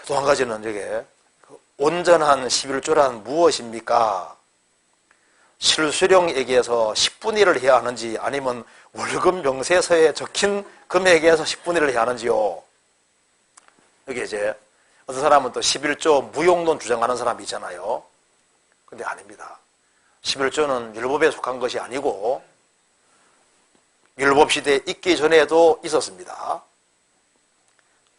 또 한 가지는 저게 온전한 11조란 무엇입니까? 실수령에게서 10분의 1을 해야 하는지 아니면 월급 명세서에 적힌 금액에서 10분의 1을 해야 하는지요. 여기 이제 어떤 사람은 또 11조 무용론 주장하는 사람이 있잖아요. 근데 아닙니다. 11조는 율법에 속한 것이 아니고 율법 시대에 있기 전에도 있었습니다.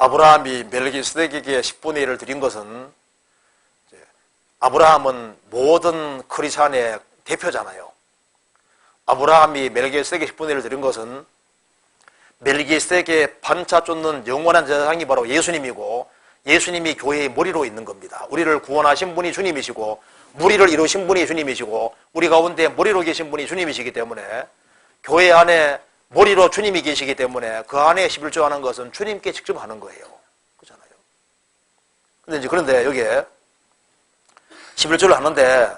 아브라함이 멜기스덱에게 10분의 1을 드린 것은 아브라함은 모든 크리스찬의 대표잖아요. 아브라함이 멜기스덱에게 10분의 1을 드린 것은 멜기스덱에 반차 쫓는 영원한 제사장이 바로 예수님이고 예수님이 교회의 머리로 있는 겁니다. 우리를 구원하신 분이 주님이시고 무리를 이루신 분이 주님이시고 우리 가운데 머리로 계신 분이 주님이시기 때문에 교회 안에 머리로 주님이 계시기 때문에 그 안에 11조 하는 것은 주님께 직접 하는 거예요. 그렇잖아요. 그런데 여기에 11조를 하는데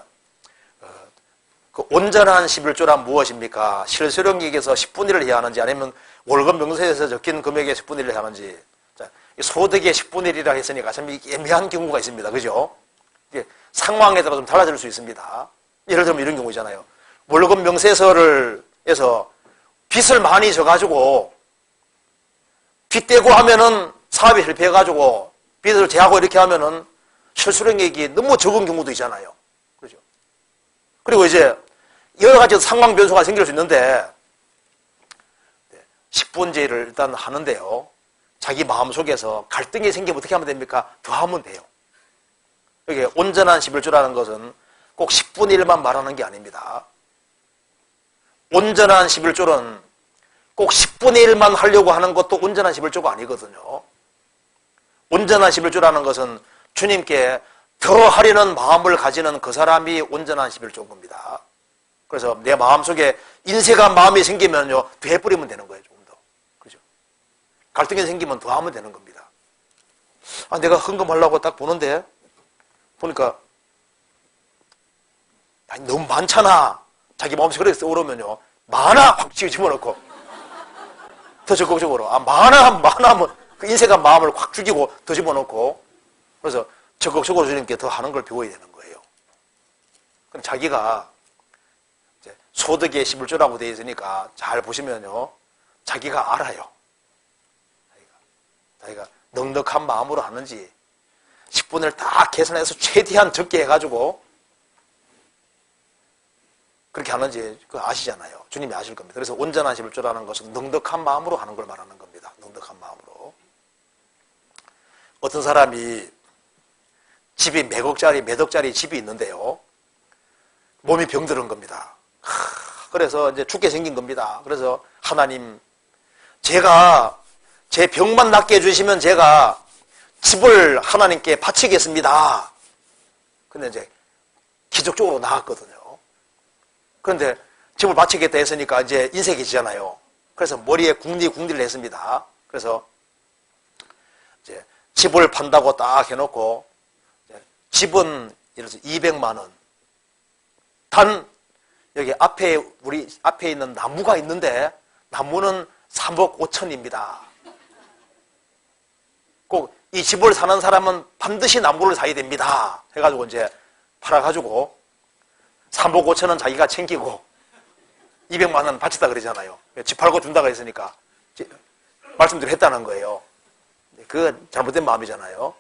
그 온전한 11조란 무엇입니까? 실수령에게서 10분의 1을 해야 하는지 아니면 월급 명세에서 적힌 금액의 10분의 1을 해야 하는지. 자, 소득의 10분의 1이라 했으니까 참 애매한 경우가 있습니다. 그죠? 상황에 따라 좀 달라질 수 있습니다. 예를 들면 이런 경우 있잖아요. 월급 명세서를 해서 빚을 많이 져가지고 빚 떼고 하면은 사업이 실패해가지고 빚을 제하고 이렇게 하면은 실수령액이 너무 적은 경우도 있잖아요. 그렇죠? 그리고 이제 여러 가지 상황 변수가 생길 수 있는데 10분제를 일단 하는데요. 자기 마음속에서 갈등이 생기면 어떻게 하면 됩니까? 더 하면 돼요. 이게 온전한 11조라는 것은 꼭 10분의 1만 말하는 게 아닙니다. 온전한 11조는 꼭 10분의 1만 하려고 하는 것도 온전한 11조가 아니거든요. 온전한 11조라는 것은 주님께 더 하려는 마음을 가지는 그 사람이 온전한 11조인 겁니다. 그래서 내 마음속에 인색한 마음이 생기면요, 더 해버리면 되는 거예요, 조금 더. 그죠? 갈등이 생기면 더 하면 되는 겁니다. 아, 내가 헌금하려고 딱 보는데, 보니까, 아니, 너무 많잖아. 자기 마음속에 그렇게 떠오르면요, 많아! 확 집어넣고, 더 적극적으로. 아, 많아! 그 인색한 마음을 확 죽이고, 더 집어넣고, 그래서 적극적으로 주님께 더 하는 걸 배워야 되는 거예요. 그럼 자기가 이제 소득의 11조라고 되어 있으니까 잘 보시면요. 자기가 알아요. 자기가 넉넉한 마음으로 하는지 10분을 다 계산해서 최대한 적게 해가지고 그렇게 하는지 그거 아시잖아요. 주님이 아실 겁니다. 그래서 온전한 11조라는 것은 넉넉한 마음으로 하는 걸 말하는 겁니다. 넉넉한 마음으로. 어떤 사람이 집이 몇 억짜리 집이 있는데요. 몸이 병들은 겁니다. 그래서 이제 죽게 생긴 겁니다. 그래서 하나님, 제가 제 병만 낫게 해주시면 제가 집을 하나님께 바치겠습니다. 근데 이제 기적적으로 나았거든요. 그런데 집을 바치겠다 했으니까 이제 인색이 지잖아요. 그래서 머리에 궁리를 했습니다. 그래서 이제 집을 판다고 딱 해놓고 집은 예를 들어서 200만 원. 단 여기 우리 앞에 있는 나무가 있는데 나무는 3억 5천입니다. 꼭 이 집을 사는 사람은 반드시 나무를 사야 됩니다. 해가지고 이제 팔아가지고 3억 5천은 자기가 챙기고 200만 원 바치다 그러잖아요. 집 팔고 준다고 했으니까 말씀대로 했다는 거예요. 그건 잘못된 마음이잖아요.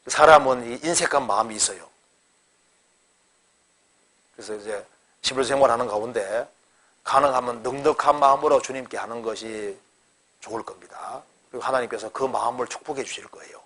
사람은 이 인색한 마음이 있어요. 그래서 이제 11조 생활하는 가운데 가능하면 넉넉한 마음으로 주님께 하는 것이 좋을 겁니다. 그리고 하나님께서 그 마음을 축복해 주실 거예요.